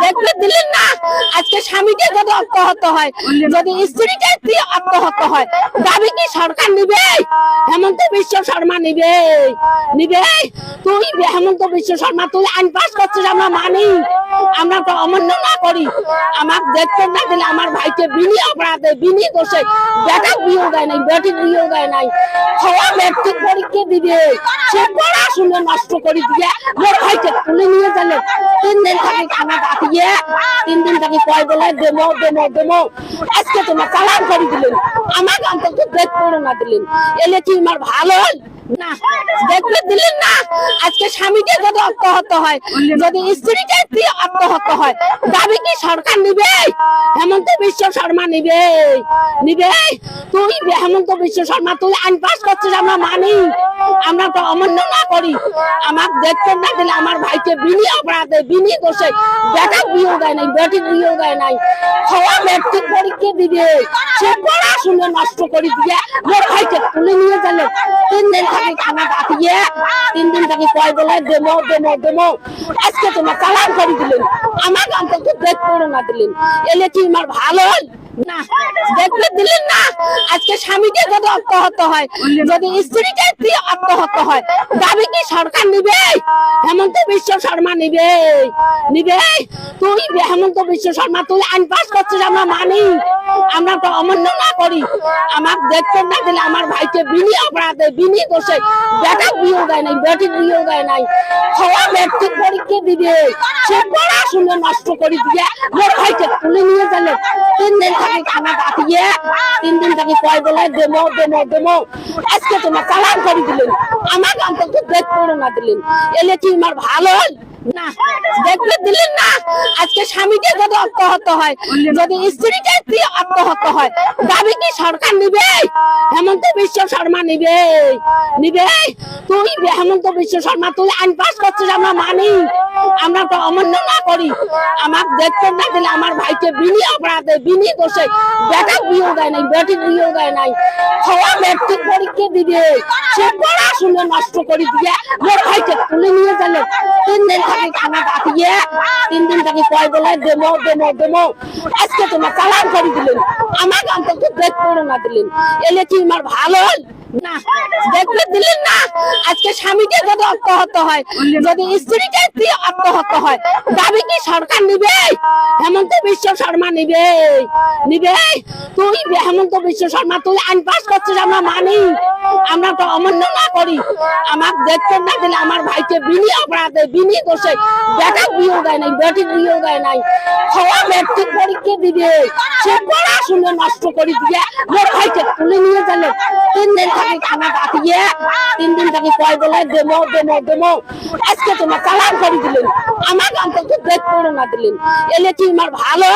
দেখতে দিলেন না আজকে স্বামীকে যদি আত্মহত হয়, যদি স্ত্রীকে আত্মহত হয়, দাবি কি সরকার নিবে? হেমন্ত বিশ্ব শর্মা নিবে? নিবে? তুই হেমন্ত বিশ্ব শর্মা তুই আইন পাস করছিস, আমরা মানি, আমরা তো অমান্য না করি। আমার দেখতে না দিলে আমার ভাইকে বিনি অপরাধে বিনি দোষে বেটা বিয়ে দেয় নাই, বেটির বিয়ে দেয় নাই, খাওয়া মেট্রিক পরীক্ষা দিবে, সে পড়াশুনো নষ্ট করে দিয়ে মোর ভাইকে তুলে নিয়ে গেলেন। 3 দিন থাকি খানা কাটিয়ে 3 দিন থাকি কয় বলে দেমো দেমো দেমো, আজকে তোমার চালান করে দিলেন, আমার অন্তত দেখ করে না দিলেন, এলে কি আমার ভালো না? দেখতে দিলেন না আজকে স্বামীকে যদি আত্মহত হয়, যদি স্ত্রীকে আত্মহত হয়, দাবি কি সরকার নিবে? হেমন্ত বিশ্ব শর্মা নিবে? নিবে? তুই হেমন্ত বিশ্ব শর্মা তুই আইন পাস করছিস, আমরা মানি, আমরা তো অমান্য না করি। আমার দেখতে না দিলে আমার ভাইকে বিনি অপরাধে বিনি দোষে বেটা বিয়ে দেয় নাই, বেটির বিয়ে দেয় নাই, খাওয়া মেট্রিক পরীক্ষা দিবে, সে পড়াশুনো নষ্ট করে দিয়ে মোর ভাইকে তুলে নিয়ে গেলেন। 3 দিন থাকি খানা কাটিয়ে 3 দিন থাকি কয় বলে দেমো দেমো দেমো, আজকে তোমার চালান করে দিলেন, আমার অন্তত দেখ করে না দিলেন, এলে কি আমার ভালো না? দেখতে দিলেন না আজকে স্বামীকে যদি আত্মহত হয়, যদি স্ত্রীকে আত্মহত হয়, দাবি কি সরকার নিবে? হেমন্ত বিশ্ব শর্মা নিবে? নিবে? তুই হেমন্ত বিশ্ব শর্মা তুই আইন পাস করছিস, আমরা মানি, আমরা তো অমান্য না করি। আমার দেখতে না দিলে আমার ভাইকে বিনি অপরাধে বিনি দোষে বেটা বিয়ে দেয় নাই, বেটির বিয়ে দেয় নাই, খাওয়া মেট্রিক পরীক্ষা দিবে, সে পড়াশুনো নষ্ট করে দিয়ে মোর ভাইকে তুলে নিয়ে গেলেন। 3 দিন থাকি খানা কাটিয়ে 3 দিন থাকি কয় বলে দেমো দেমো দেমো, আজকে তোমার চালান করে দিলেন, আমার অন্তত দেখ করে না দিলেন, এলে কি আমার ভালো না? দেখতে দিলেন না আজকে স্বামীকে যদি আত্মহত হয়, যদি স্ত্রীকে আত্মহত হয়, দাবি কি সরকার নিবে? হেমন্ত বিশ্ব শর্মা নিবে? নিবে? তুই হেমন্ত বিশ্ব শর্মা তুই আইন পাস করছিস, আমরা মানি, আমরা তো অমান্য না করি। আমার দেখতে না দিলে আমার ভাইকে বিনি অপরাধে বিনি দোষে বেটা বিয়ে দেয় নাই, বেটির বিয়ে দেয় নাই, খাওয়া মেট্রিক পরীক্ষা দিবে, সে পড়াশুনো নষ্ট করে দিয়ে মোর ভাইকে তুলে নিয়ে গেলেন। 3 দিন থাকি খানা কাটিয়ে 3 দিন থাকি কয় বলে দেমো দেমো দেমো, আজকে তোমার চালান করে দিলেন, আমার অন্তত দেখ করে না দিলেন, এলে কি আমার ভালো না? দেখতে দিলেন না আজকে স্বামীকে যদি আত্মহত হয়, যদি স্ত্রীকে আত্মহত হয়, দাবি কি সরকার নিবে? হেমন্ত বিশ্ব শর্মা নিবে? নিবে? তুই হেমন্ত বিশ্ব শর্মা তুই আইন পাস করছিস, আমরা মানি, আমরা তো অমান্য না করি। আমার দেখতে না দিলে আমার ভাইকে বিনি অপরাধে বিনি দোষে বেটা বিয়ে দেয় নাই, বেটির বিয়ে দেয় নাই, খাওয়া মেট্রিক পরীক্ষা দিবে, সে পড়াশুনো নষ্ট করে দিয়ে মোর ভাইকে তুলে নিয়ে গেলেন। 3 দিন থাকি খানা কাটিয়ে 3 দিন থাকি কয় বলে দেমো দেমো দেমো, আজকে তোমার চালান করে দিলেন, আমার অন্তত দেখ করে না দিলেন, এলে কি আমার ভালো